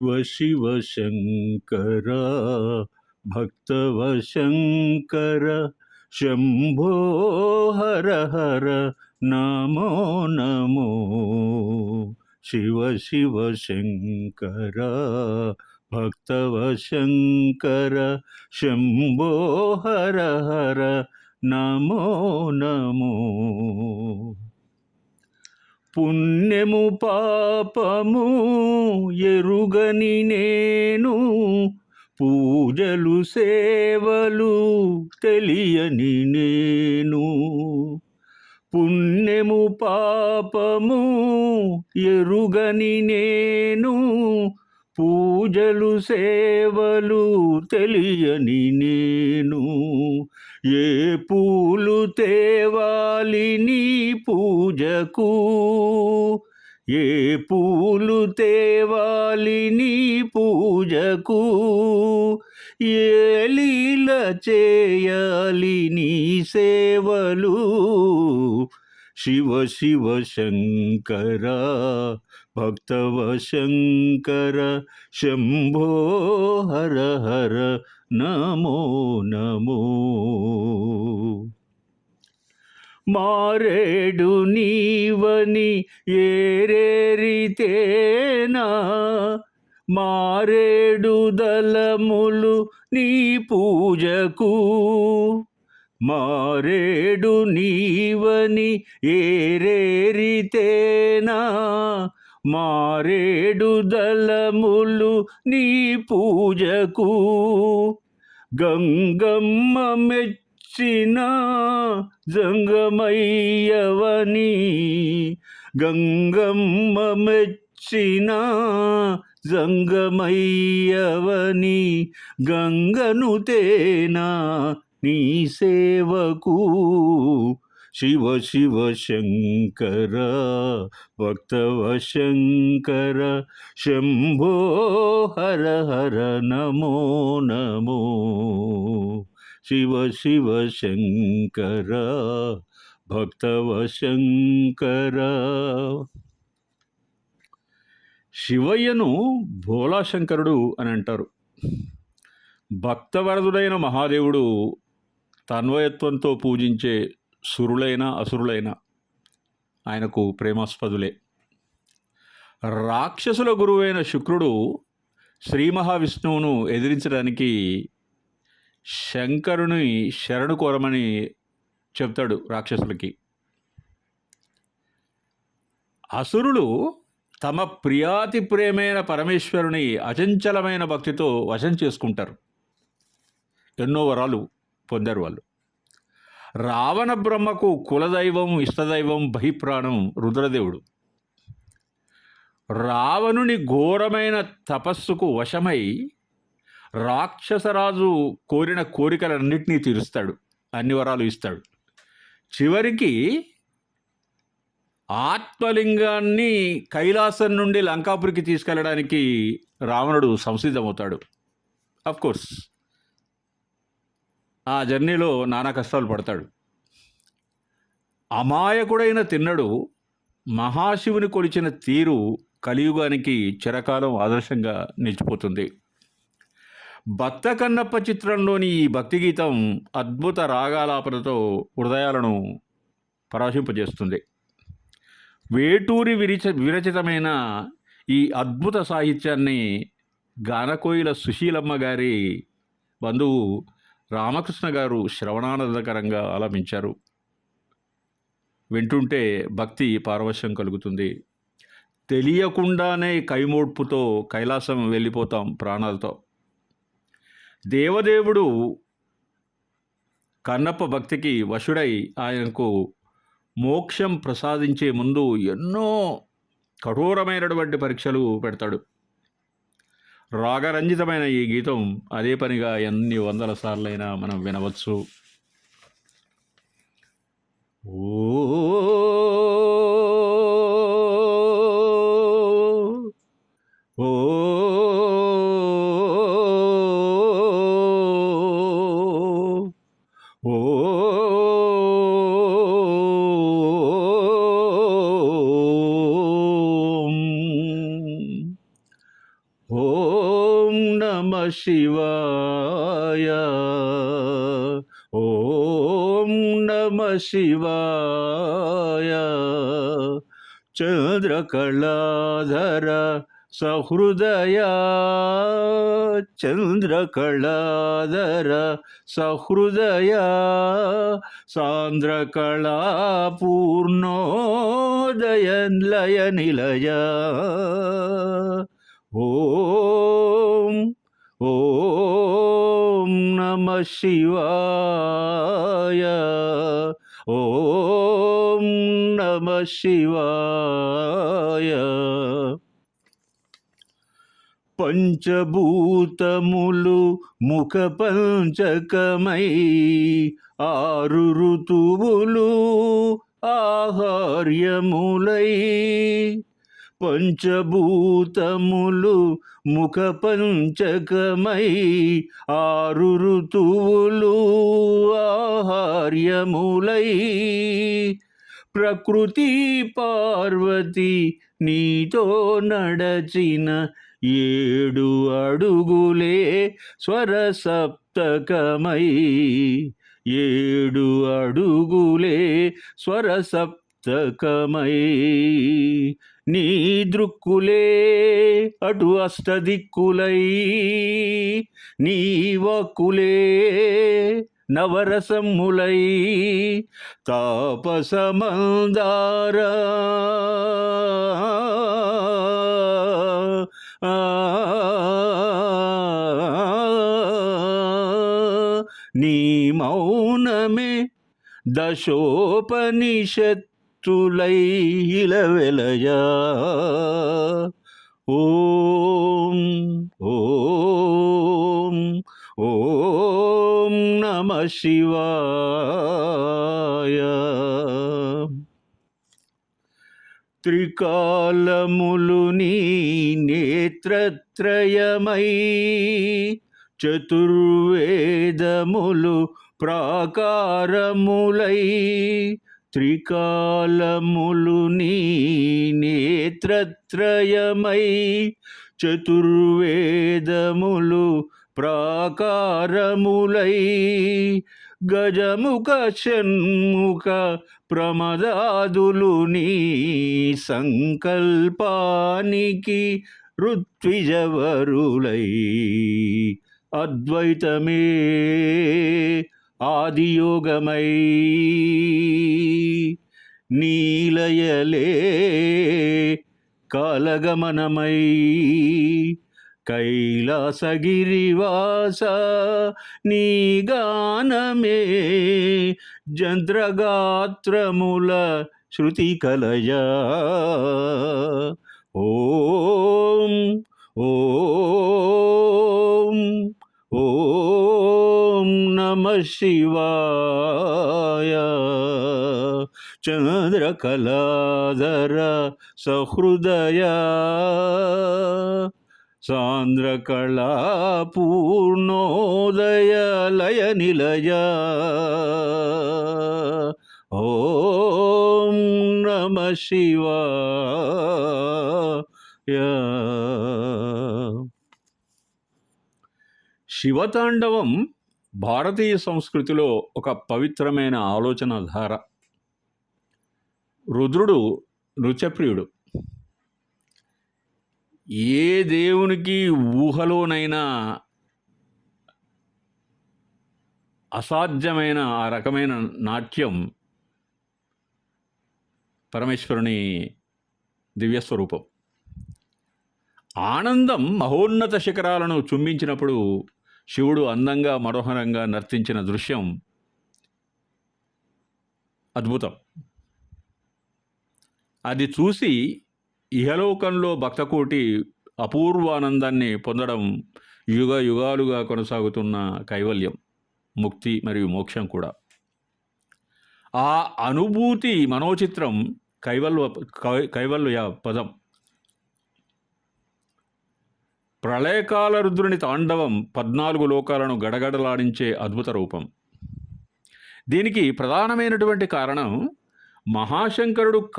శివ శంకర భక్తవశంకర శంభో హర హర నమో నమో శివ శివ శంకర భక్తవశంకర శంభో హర హర నమో నమో పుణ్యము పాపము ఎరుగని నేను పూజలు సేవలు తెలియని నేను పుణ్యము పాపము ఎరుగని నేను పూజలు సేవలు తెలియని నేను ఏ పూలు తేవాలి నీ పూజకు ఏ పూలు తేవాలి నీ పూజకు ఏ లీల చేయాలి నీ సేవలు శివ శివ శంకర భక్తవశంకర శంభో హర హర నమో నమో మారేడు నీవని ఏరేరితేనా మారేడు దళములు నీ పూజకు మారేడు నీవని ఏరేరితేనా మారేడు దళములు నీ పూజకు గంగమ్మ మెచ్చిన జంగమయ్యవని గంగమ్మ మెచ్చిన జంగమయ్యవని గంగను తేనా నీ సేవకు శివ శివ శంకర భక్తవశంకర శంభో హర హర నమో నమో శివ శివ శంకర భక్తవశంకర శివయ్యను భోలాశంకరుడు అని అంటారు. భక్తవరదుడైన మహాదేవుడు తన్వయత్వంతో పూజించే సురులైన అసురులైన ఆయనకు ప్రేమాస్పదులే. రాక్షసుల గురువైన శుక్రుడు శ్రీ మహావిష్ణువును ఎదిరించడానికి శంకరుని శరణు కోరమని చెప్తాడు రాక్షసులకి. అసురులు తమ ప్రియాతి ప్రేమైన పరమేశ్వరుని అచంచలమైన భక్తితో వశం చేసుకుంటారు. ఎన్నో వరాలు పొందారు వాళ్ళు. రావణ బ్రహ్మకు కులదైవం ఇష్టదైవం బహిప్రాణం రుద్రదేవుడు. రావణుని ఘోరమైన తపస్సుకు వశమై రాక్షసరాజు కోరిన కోరికలన్నింటినీ తీరుస్తాడు, అన్ని వరాలు ఇస్తాడు. చివరికి ఆత్మలింగాన్ని కైలాసం నుండి లంకాపురికి తీసుకెళ్ళడానికి రావణుడు సంసిద్ధమవుతాడు. అఫ్కోర్స్ ఆ జర్నీలో నానా కష్టాలు పడతాడు. అమాయకుడైన తిన్నడు మహాశివుని కొలిచిన తీరు కలియుగానికి చిరకాలం ఆదర్శంగా నిలిచిపోతుంది. భక్త కన్నప్ప చిత్రంలోని ఈ భక్తి గీతం అద్భుత రాగాలాపనతో హృదయాలను పరవశింపజేస్తుంది. వేటూరి విరచితమైన ఈ అద్భుత సాహిత్యాన్ని గానకోయిల సుశీలమ్మ గారి బంధువు రామకృష్ణ గారు శ్రవణానందకరంగా ఆలపించారు. వింటుంటే భక్తి పారవశ్యం కలుగుతుంది. తెలియకుండానే కైమోడ్పుతో కైలాసం వెళ్ళిపోతాం ప్రాణాలతో. దేవదేవుడు కన్నప్ప భక్తికి వశుడై ఆయనకు మోక్షం ప్రసాదించే ముందు ఎన్నో కఠోరమైనటువంటి పరీక్షలు పెడతాడు. రాగరంజితమైన ఈ గీతం అదే పనిగా ఎన్ని వందల సార్లైనా మనం వినవచ్చు. ఓ ఓ ఓ ఓ ఓం నమ శివాయ. ఓం నమ శివాయ. చంద్రకళాధర సహృదయ. చంద్రకళాధర సహృదయ. సాంద్రకళా పూర్ణోదయ లయ నిలయ. ఓం ఓం నమ శివాయ. ఓం నమ శివాయ. పంచభూతములు ముఖ పంచకమై, ఆరు ఋతువులు ఆహార్యములై. పంచభూతములు ముఖ పంచకమై, ఆరు ఋతువులు ఆహార్యములై. ప్రకృతి పార్వతి నీతో నడచిన 7 అడుగులే స్వర సప్తకమై. 7 అడుగులే స్వర సప్తకమై. నీ దృక్కులే అటు అష్టదిక్కులై. నీ వక్కులే నవరసములై. తాపసమందార నీ మౌనమే దశోపనిషత్తులై ఇలవెలయా. ఓం ఓం ఓం నమ శివాయ. త్రికాలములు నీ నేత్రత్రయమై. చతుర్వేదములు ప్రాకారములై. త్రికాలములు నీ నేత్రత్రయమై. చతుర్వేదములు ప్రాకారములై. గజముఖ షణ్ముఖ ప్రమదాదులు నీ సంకల్పానికి ఋత్విజవరులై. అద్వైతమే ఆదియోగమై. నీలయలే కాలగమనమై. కైలాసగిరివాస నీ గానమే జంత్రగాత్రముల శృతి కలయ. ఓం ఓం ఓం నమ శివాయ. చంద్రకళాధర సహృదయ. సాంద్రకళా పూర్ణోదయ లయ నిలయ. ఓం నమ శివాయ. శివతాండవం భారతీయ సంస్కృతిలో ఒక పవిత్రమైన ఆలోచన ధార. రుద్రుడు నృత్యప్రియుడు. ఏ దేవునికి ఊహలోనైనా అసాధ్యమైన ఆ రకమైన నాట్యం పరమేశ్వరుని దివ్యస్వరూపం. ఆనందం మహోన్నత శిఖరాలను చుంబించినప్పుడు శివుడు అందంగా మనోహరంగా నర్తించిన దృశ్యం అద్భుతం. అది చూసి ఇహలోకంలో భక్తకోటి అపూర్వానందాన్ని పొందడం యుగ యుగాలుగా కొనసాగుతున్న కైవల్యం, ముక్తి మరియు మోక్షం కూడా. ఆ అనుభూతి మనోచిత్రం కైవల్య పదం. ప్రళయకాల రుద్రుని తాండవం 14 లోకాలను గడగడలాడించే అద్భుత రూపం. దీనికి ప్రధానమైనటువంటి కారణం మహాశంకరుడు